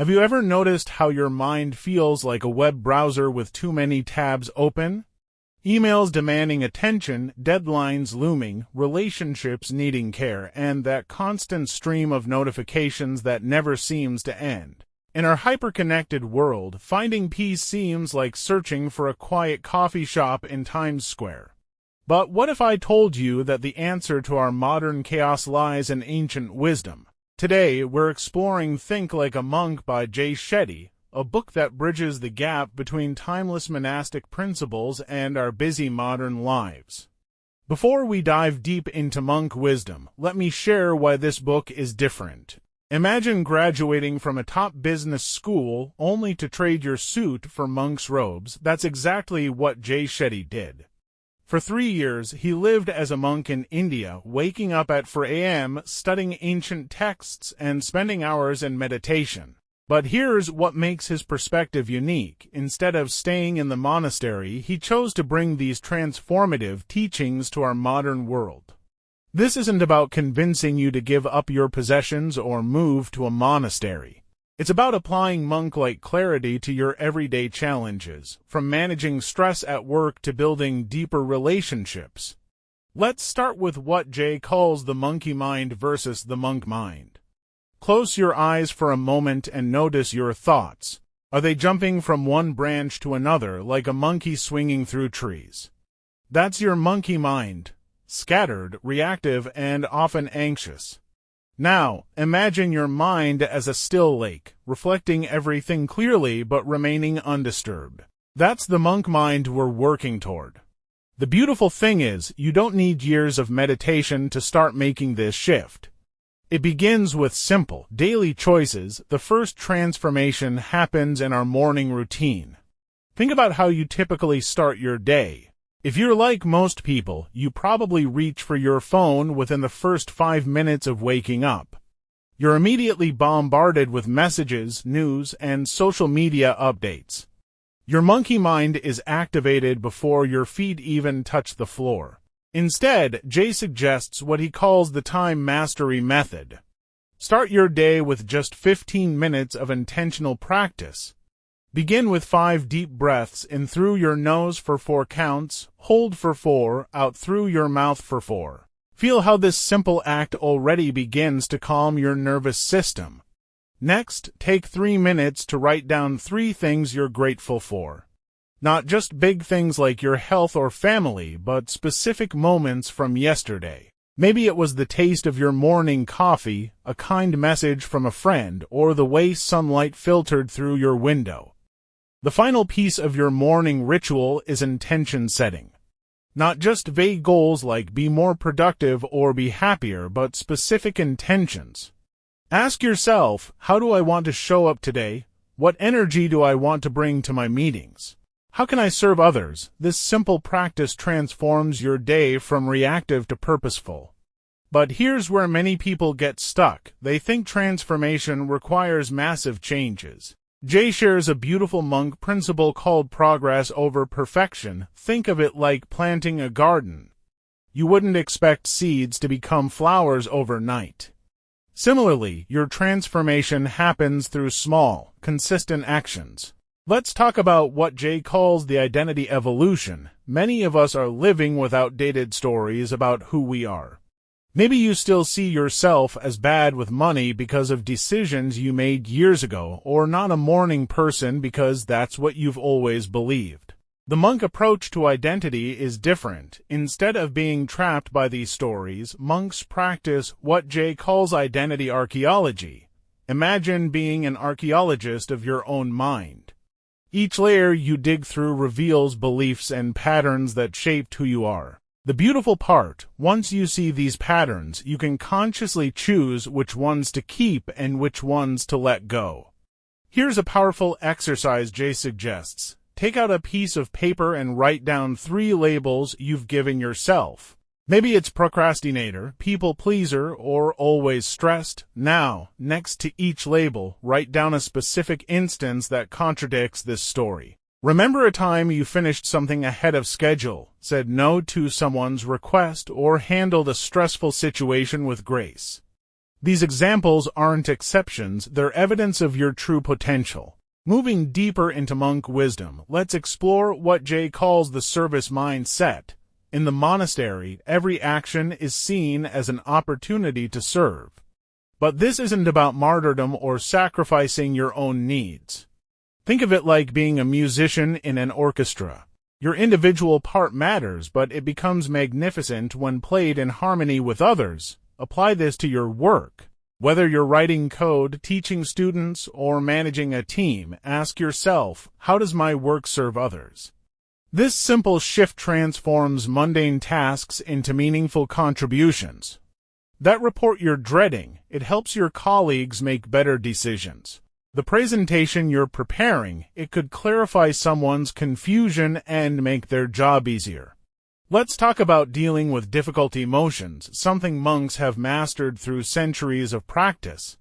Have you ever noticed how your mind feels like a web browser with too many tabs open? Emails demanding attention, deadlines looming, relationships needing care, and that constant stream of notifications that never seems to end. In our hyper-connected world, finding peace seems like searching for a quiet coffee shop in Times Square. But what if I told you that the answer to our modern chaos lies in ancient wisdom? Today, we're exploring Think Like a Monk by Jay Shetty, a book that bridges the gap between timeless monastic principles and our busy modern lives. Before we dive deep into monk wisdom, let me share why this book is different. Imagine graduating from a top business school only to trade your suit for monk's robes. That's exactly what Jay Shetty did. For 3 years, he lived as a monk in India, waking up at 4 a.m., studying ancient texts, and spending hours in meditation. But here's what makes his perspective unique. Instead of staying in the monastery, he chose to bring these transformative teachings to our modern world. This isn't about convincing you to give up your possessions or move to a monastery. It's about applying monk-like clarity to your everyday challenges, from managing stress at work to building deeper relationships. Let's start with what Jay calls the monkey mind versus the monk mind. Close your eyes for a moment and notice your thoughts. Are they jumping from one branch to another like a monkey swinging through trees? That's your monkey mind, scattered, reactive, and often anxious. Now, imagine your mind as a still lake, reflecting everything clearly but remaining undisturbed. That's the monk mind we're working toward. The beautiful thing is, you don't need years of meditation to start making this shift. It begins with simple, daily choices. The first transformation happens in our morning routine. Think about how you typically start your day. If you're like most people, you probably reach for your phone within the first 5 minutes of waking up. You're immediately bombarded with messages, news, and social media updates. Your monkey mind is activated before your feet even touch the floor. Instead, Jay suggests what he calls the time mastery method. Start your day with just 15 minutes of intentional practice. Begin with 5 deep breaths in through your nose for 4 counts, hold for 4, out through your mouth for 4. Feel how this simple act already begins to calm your nervous system. Next, take 3 minutes to write down 3 things you're grateful for. Not just big things like your health or family, but specific moments from yesterday. Maybe it was the taste of your morning coffee, a kind message from a friend, or the way sunlight filtered through your window. The final piece of your morning ritual is intention setting. Not just vague goals like be more productive or be happier, but specific intentions. Ask yourself, how do I want to show up today? What energy do I want to bring to my meetings? How can I serve others? This simple practice transforms your day from reactive to purposeful. But here's where many people get stuck. They think transformation requires massive changes. Jay shares a beautiful monk principle called progress over perfection. Think of it like planting a garden. You wouldn't expect seeds to become flowers overnight. Similarly, your transformation happens through small, consistent actions. Let's talk about what Jay calls the identity evolution. Many of us are living with outdated stories about who we are. Maybe you still see yourself as bad with money because of decisions you made years ago, or not a morning person because that's what you've always believed. The monk approach to identity is different. Instead of being trapped by these stories, monks practice what Jay calls identity archaeology. Imagine being an archaeologist of your own mind. Each layer you dig through reveals beliefs and patterns that shaped who you are. The beautiful part, once you see these patterns, you can consciously choose which ones to keep and which ones to let go. Here's a powerful exercise Jay suggests. Take out a piece of paper and write down 3 labels you've given yourself. Maybe it's procrastinator, people pleaser, or always stressed. Now, next to each label, write down a specific instance that contradicts this story. Remember a time you finished something ahead of schedule, said no to someone's request, or handled a stressful situation with grace. These examples aren't exceptions, they're evidence of your true potential. Moving deeper into monk wisdom, let's explore what Jay calls the service mindset. In the monastery, every action is seen as an opportunity to serve. But this isn't about martyrdom or sacrificing your own needs. Think of it like being a musician in an orchestra. Your individual part matters, but it becomes magnificent when played in harmony with others. Apply this to your work. Whether you're writing code, teaching students, or managing a team, ask yourself, how does my work serve others? This simple shift transforms mundane tasks into meaningful contributions. That report you're dreading, it helps your colleagues make better decisions. The presentation you're preparing, it could clarify someone's confusion and make their job easier. Let's talk about dealing with difficult emotions, something monks have mastered through centuries of practice.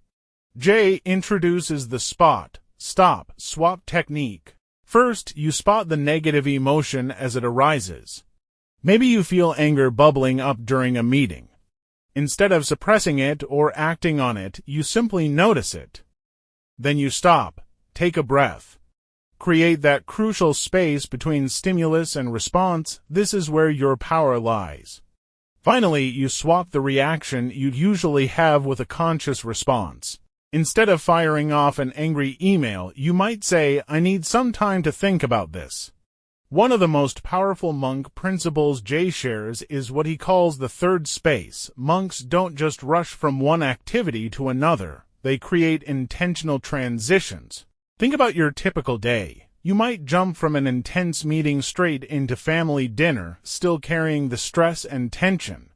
Jay introduces the spot, stop, swap technique. First, you spot the negative emotion as it arises. Maybe you feel anger bubbling up during a meeting. Instead of suppressing it or acting on it, you simply notice it. Then you stop, take a breath. Create that crucial space between stimulus and response. This is where your power lies. Finally, you swap the reaction you'd usually have with a conscious response. Instead of firing off an angry email, you might say, I need some time to think about this. One of the most powerful monk principles Jay shares is what he calls the third space. Monks don't just rush from one activity to another. They create intentional transitions. Think about your typical day. You might jump from an intense meeting straight into family dinner, still carrying the stress and tension.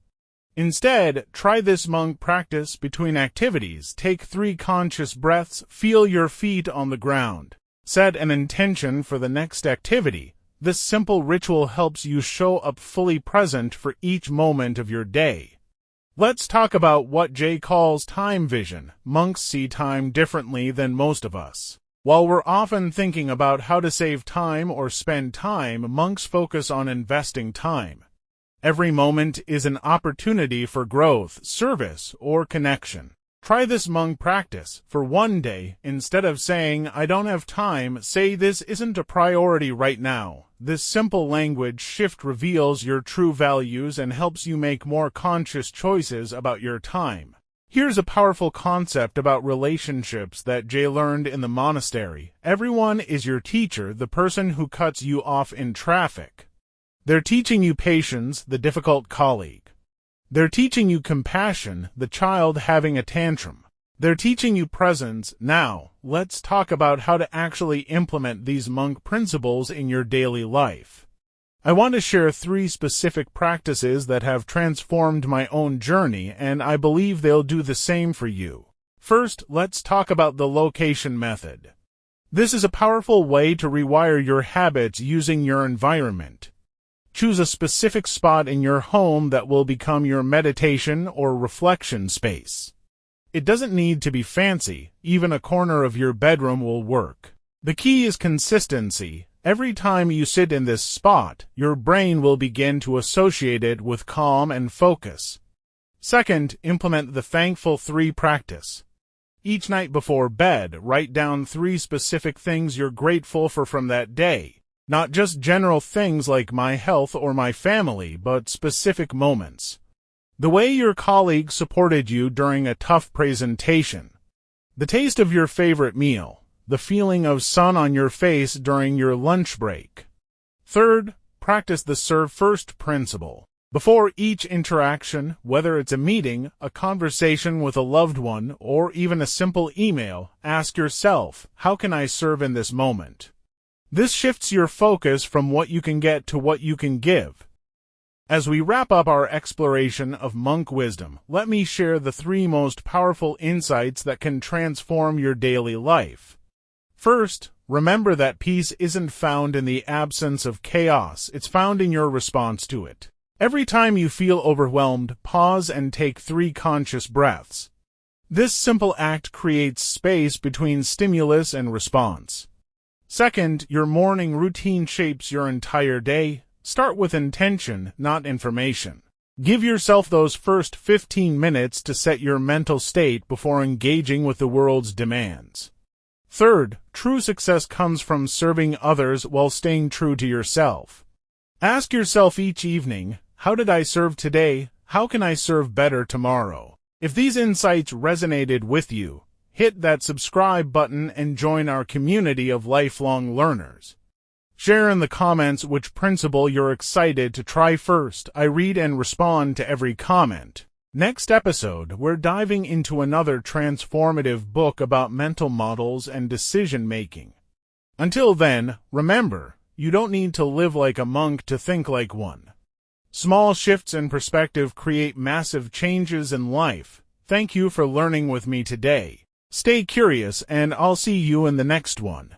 Instead, try this monk practice between activities. Take 3 conscious breaths, feel your feet on the ground. Set an intention for the next activity. This simple ritual helps you show up fully present for each moment of your day. Let's talk about what Jay calls time vision. Monks see time differently than most of us. While we're often thinking about how to save time or spend time, monks focus on investing time. Every moment is an opportunity for growth, service, or connection. Try this monk practice. For one day, instead of saying, I don't have time, say this isn't a priority right now. This simple language shift reveals your true values and helps you make more conscious choices about your time. Here's a powerful concept about relationships that Jay learned in the monastery. Everyone is your teacher, the person who cuts you off in traffic. They're teaching you patience, the difficult colleague. They're teaching you compassion, the child having a tantrum. They're teaching you presence. Now, let's talk about how to actually implement these monk principles in your daily life. I want to share 3 specific practices that have transformed my own journey, and I believe they'll do the same for you. First, let's talk about the location method. This is a powerful way to rewire your habits using your environment. Choose a specific spot in your home that will become your meditation or reflection space. It doesn't need to be fancy. Even a corner of your bedroom will work. The key is consistency. Every time you sit in this spot, your brain will begin to associate it with calm and focus. Second, implement the Thankful 3 practice. Each night before bed, write down 3 specific things you're grateful for from that day. Not just general things like my health or my family, but specific moments. The way your colleague supported you during a tough presentation. The taste of your favorite meal. The feeling of sun on your face during your lunch break. Third, practice the serve first principle. Before each interaction, whether it's a meeting, a conversation with a loved one, or even a simple email, ask yourself, how can I serve in this moment? This shifts your focus from what you can get to what you can give. As we wrap up our exploration of monk wisdom, let me share the 3 most powerful insights that can transform your daily life. First, remember that peace isn't found in the absence of chaos, it's found in your response to it. Every time you feel overwhelmed, pause and take 3 conscious breaths. This simple act creates space between stimulus and response. Second, your morning routine shapes your entire day. Start with intention, not information. Give yourself those first 15 minutes to set your mental state before engaging with the world's demands. Third, true success comes from serving others while staying true to yourself. Ask yourself each evening, how did I serve today? How can I serve better tomorrow? If these insights resonated with you, hit that subscribe button and join our community of lifelong learners. Share in the comments which principle you're excited to try first. I read and respond to every comment. Next episode, we're diving into another transformative book about mental models and decision-making. Until then, remember, you don't need to live like a monk to think like one. Small shifts in perspective create massive changes in life. Thank you for learning with me today. Stay curious, and I'll see you in the next one.